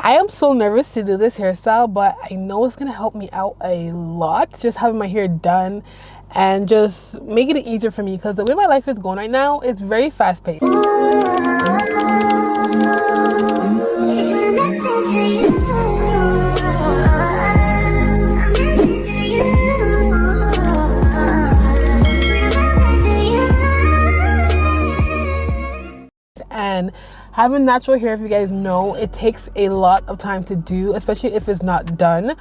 I am so nervous to do this hairstyle, but I know it's gonna help me out a lot, just having my hair done and just making it easier for me, because the way my life is going right now, it's very fast paced. And having natural hair, if you guys know, it takes a lot of time to do, especially if it's not done.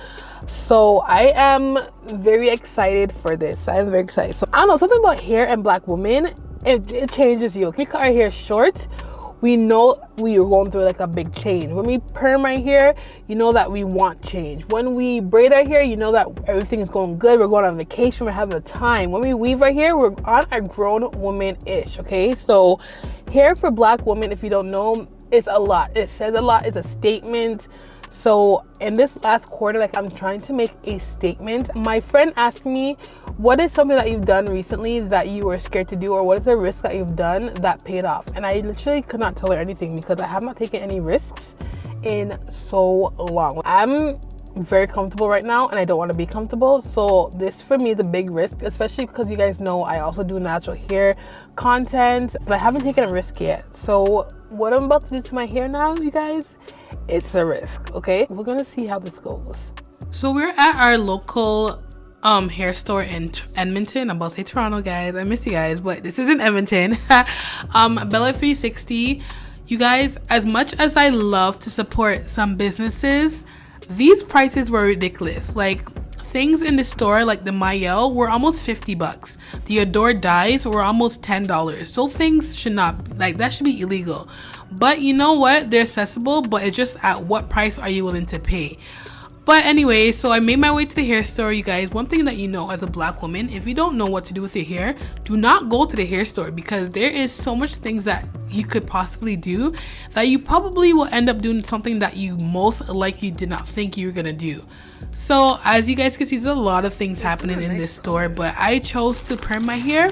So I am very excited for this. I am very excited. So I don't know, something about hair and Black women, it changes you. We cut our hair short, we know we are going through like a big change. When we perm our hair, you know that we want change. When we braid our hair, you know that everything is going good. We're going on vacation, we're having a time. When we weave our hair, we're on a grown woman-ish, okay? So hair for Black women, if you don't know, it's a lot. It says a lot, it's a statement. So in this last quarter, like, I'm trying to make a statement. My friend asked me, what is something that you've done recently that you were scared to do, or what is a risk that you've done that paid off? And I literally could not tell her anything because I have not taken any risks in so long. I'm very comfortable right now and I don't want to be comfortable, so this for me is a big risk, especially because you guys know I also do natural hair content, but I haven't taken a risk yet. So what I'm about to do to my hair now, you guys, it's a risk. Okay, we're gonna see how this goes. So we're at our local hair store in Edmonton. I'm about to say Toronto, guys, I miss you guys, but this is in Edmonton. Bella 360. You guys, as much as I love to support some businesses, these prices were ridiculous. Like, things in the store like the Mayel were almost 50 bucks. The Adore dyes were almost $10. So things should not, like, that should be illegal. But you know what? They're accessible, but it's just at what price are you willing to pay? But anyway, so I made my way to the hair store, you guys. One thing that you know as a Black woman, if you don't know what to do with your hair, do not go to the hair store, because there is so much things that you could possibly do that you probably will end up doing something that you most likely did not think you were gonna do. So as you guys can see, there's a lot of things happening in this store, but I chose to perm my hair.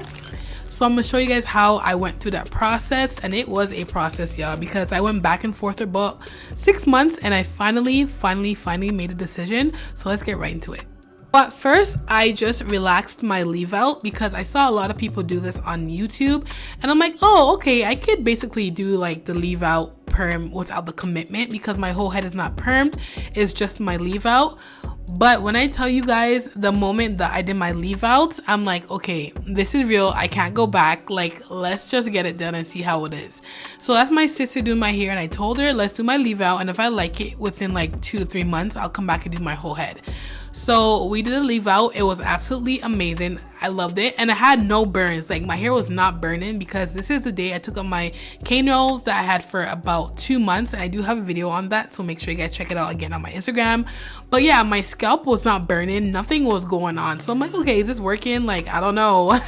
So I'm gonna show you guys how I went through that process, and it was a process, y'all, because I went back and forth about 6 months and I finally made a decision. So let's get right into it. But first, I just relaxed my leave out because I saw a lot of people do this on YouTube, and I'm like, oh, okay, I could basically do like the leave out perm without the commitment, because my whole head is not permed, it's just my leave out. But when I tell you guys, the moment that I did my leave out, I'm like, okay, this is real. I can't go back. Like, let's just get it done and see how it is. So that's my sister doing my hair, and I told her, let's do my leave out, and if I like it within like 2 to 3 months, I'll come back and do my whole head. So we did a leave out. It was absolutely amazing. I loved it, and I had no burns. Like, my hair was not burning, because this is the day I took up my cane rolls that I had for about 2 months, and I do have a video on that, so make sure you guys check it out again on my Instagram. But yeah, my scalp was not burning, nothing was going on. So I'm like, okay, is this working? Like, I don't know.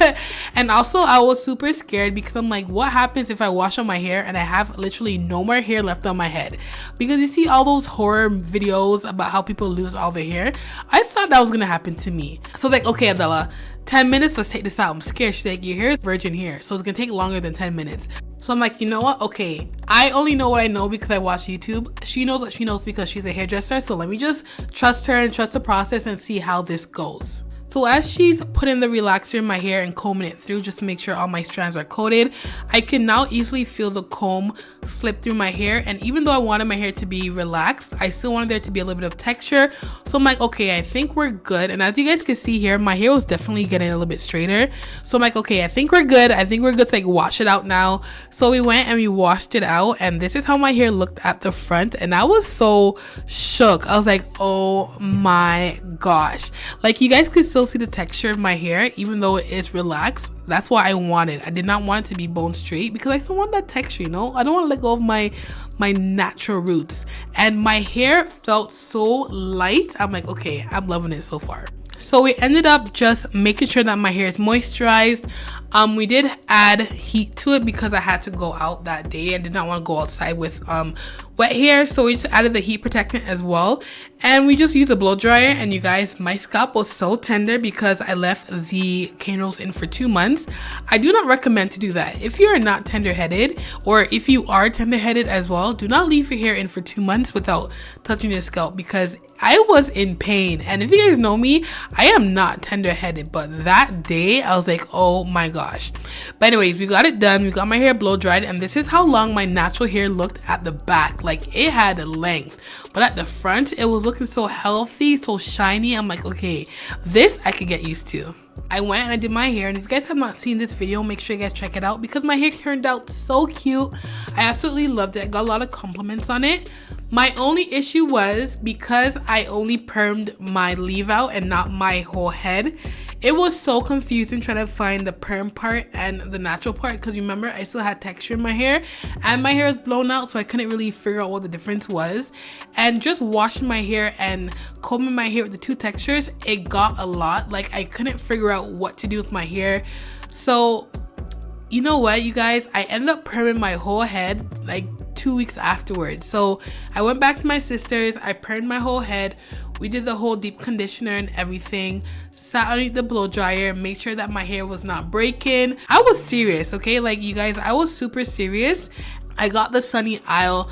And also I was super scared, because I'm like, what happens if I wash out my hair and I have literally no more hair left on my head? Because you see all those horror videos about how people lose all their hair. I thought that was gonna happen to me. So like, okay, Adela, 10 minutes, let's take this out. I'm scared. She's like, your hair is virgin hair, so it's gonna take longer than 10 minutes. So I'm like, you know what? Okay, I only know what I know because I watch YouTube. She knows what she knows because she's a hairdresser. So let me just trust her and trust the process and see how this goes. So as she's putting the relaxer in my hair and combing it through just to make sure all my strands are coated, I can now easily feel the comb slip through my hair. And even though I wanted my hair to be relaxed, I still wanted there to be a little bit of texture. So I'm like, okay, I think we're good. And as you guys can see here, my hair was definitely getting a little bit straighter. So I'm like, okay, I think we're good. I think we're good to like wash it out now. So we went and we washed it out, and this is how my hair looked at the front. And I was so shook. I was like, oh my gosh. Like, you guys could still see the texture of my hair even though it is relaxed. That's what I wanted. I did not want it to be bone straight because I still want that texture, you know. I don't want to let go of my natural roots, and my hair felt so light. I'm like, okay, I'm loving it so far. So we ended up just making sure that my hair is moisturized. We did add heat to it because I had to go out that day. I did not want to go outside with wet hair, so we just added the heat protectant as well, and we just used a blow dryer. And you guys, my scalp was so tender because I left the cane rolls in for 2 months. I do not recommend to do that. If you're not tender-headed, or if you are tender-headed as well, do not leave your hair in for 2 months without touching your scalp, because I was in pain. And if you guys know me, I am not tender-headed, but that day I was like, oh my gosh. But anyways, we got it done. We got my hair blow dried, and this is how long my natural hair looked at the back. Like, it had a length, but at the front it was looking so healthy, so shiny. I'm like, okay, this I could get used to. I went and I did my hair, and if you guys have not seen this video, make sure you guys check it out because my hair turned out so cute. I absolutely loved it. I got a lot of compliments on it. My only issue was because I only permed my leave out and not my whole head. It was so confusing trying to find the perm part and the natural part, because remember, I still had texture in my hair and my hair was blown out, so I couldn't really figure out what the difference was. And just washing my hair and combing my hair with the two textures, it got a lot. Like, I couldn't figure out what to do with my hair. So you know what, you guys, I ended up perming my whole head like 2 weeks afterwards. So I went back to my sister's, I permed my whole head, we did the whole deep conditioner and everything, sat underneath the blow dryer, made sure that my hair was not breaking. I was serious, okay? Like, you guys, I was super serious. I got the Sunny Isle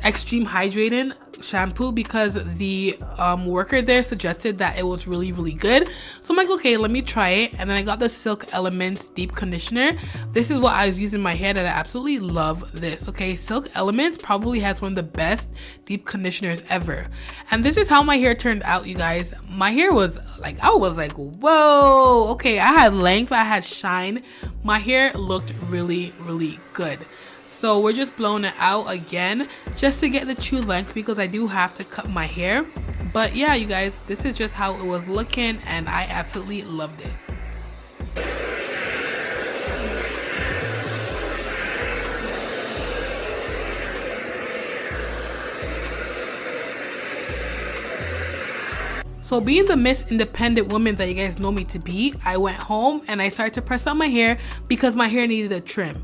Extreme Hydrating shampoo because the worker there suggested that it was really good. So I'm like, okay, let me try it. And then I got the Silk Elements deep conditioner. This is what I was using in my hair, and I absolutely love this. Okay, Silk Elements probably has one of the best deep conditioners ever, and this is how my hair turned out, you guys. My hair was like, I was like, whoa, okay, I had length, I had shine. My hair looked really good. So we're just blowing it out again just to get the true length, because I do have to cut my hair. But yeah, you guys, this is just how it was looking, and I absolutely loved it. So being the Miss Independent woman that you guys know me to be, I went home and I started to press out my hair because my hair needed a trim.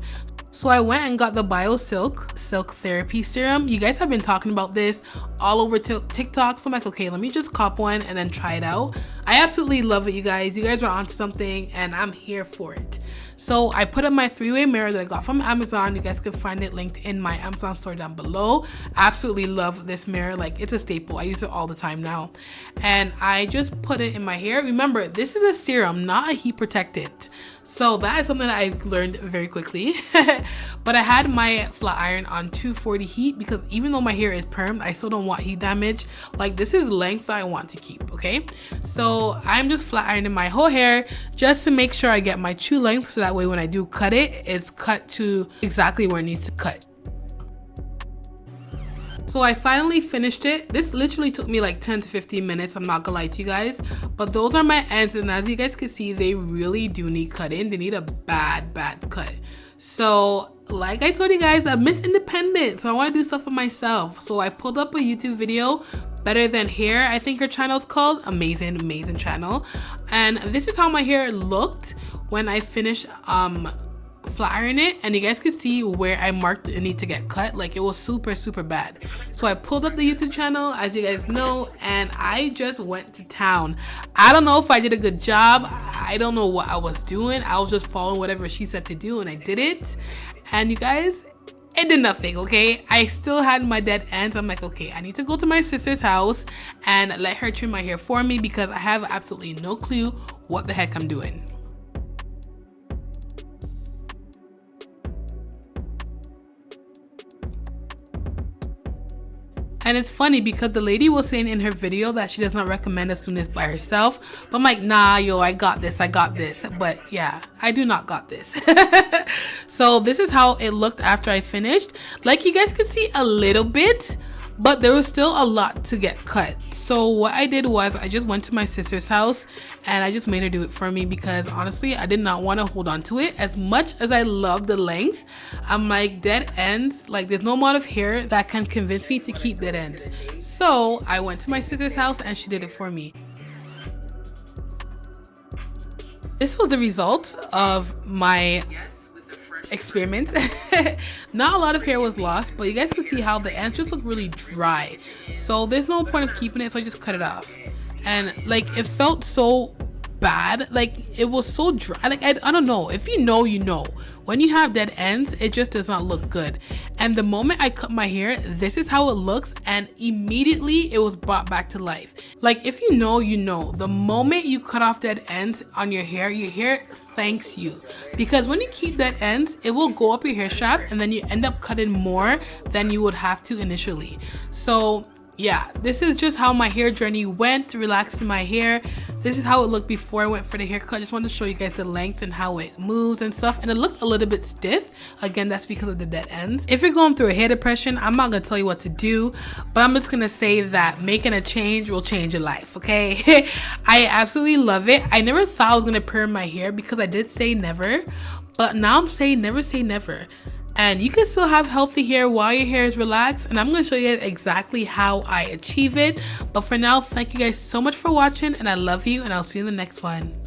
So I went and got the Silk Therapy Serum. You guys have been talking about this all over TikTok. So I'm like, okay, let me just cop one and then try it out. I absolutely love it, you guys. You guys are onto something and I'm here for it. So I put up my 3-way mirror that I got from Amazon. You guys can find it linked in my Amazon store down below. Absolutely love this mirror. Like, it's a staple. I use it all the time now. And I just put it in my hair. Remember, this is a serum, not a heat protectant. So that is something that I learned very quickly. But I had my flat iron on 240 heat because even though my hair is permed, I still don't want heat damage. Like, this is length that I want to keep, okay? So I'm just flat ironing my whole hair just to make sure I get my true length, so that way when I do cut it, it's cut to exactly where it needs to cut. So I finally finished it. This literally took me like 10 to 15 minutes, I'm not gonna lie to you guys. But those are my ends, and as you guys can see, they really do need cutting. They need a bad cut. So like I told you guys, I'm Miss Independent, so I want to do stuff for myself. So I pulled up a YouTube video, Better Than Hair, I think her channel is called. Amazing channel. And this is how my hair looked when I finished flat iron it, and you guys can see where I marked the need to get cut. Like, it was super bad. So I pulled up the YouTube channel, as you guys know, and I just went to town. I don't know if I did a good job. I don't know what I was doing. I was just following whatever she said to do, and I did it. And you guys, it did nothing, okay? I still had my dead ends. I'm like, okay, I need to go to my sister's house and let her trim my hair for me because I have absolutely no clue what the heck I'm doing. And it's funny because the lady was saying in her video that she does not recommend us doing this by herself. But I'm like, nah, yo, I got this. But yeah, I do not got this. So this is how it looked after I finished. Like, you guys could see a little bit, but there was still a lot to get cut. So what I did was I just went to my sister's house and I just made her do it for me because honestly, I did not want to hold on to it. As much as I love the length, I'm like, dead ends, like there's no amount of hair that can convince me to keep dead ends. So I went to my sister's house and she did it for me. This was the result of my experiments. Not a lot of hair was lost, but you guys can see how the ends just look really dry. So there's no point of keeping it, so I just cut it off. And like, it felt so bad, like it was so dry. Like I don't know, if you know, you know, when you have dead ends, it just does not look good. And the moment I cut my hair, this is how it looks, and immediately it was brought back to life. Like, if you know, you know, the moment you cut off dead ends on your hair thanks you. Because when you keep dead ends, it will go up your hair shaft, and then you end up cutting more than you would have to initially. So yeah, this is just how my hair journey went, relaxing my hair. This is how it looked before I went for the haircut. I just wanted to show you guys the length and how it moves and stuff. And it looked a little bit stiff. Again, that's because of the dead ends. If you're going through a hair depression, I'm not gonna tell you what to do, but I'm just gonna say that making a change will change your life, okay? I absolutely love it. I never thought I was gonna perm my hair because I did say never, but now I'm saying never say never. And you can still have healthy hair while your hair is relaxed, and I'm going to show you guys exactly how I achieve it. But for now, thank you guys so much for watching, and I love you, and I'll see you in the next one.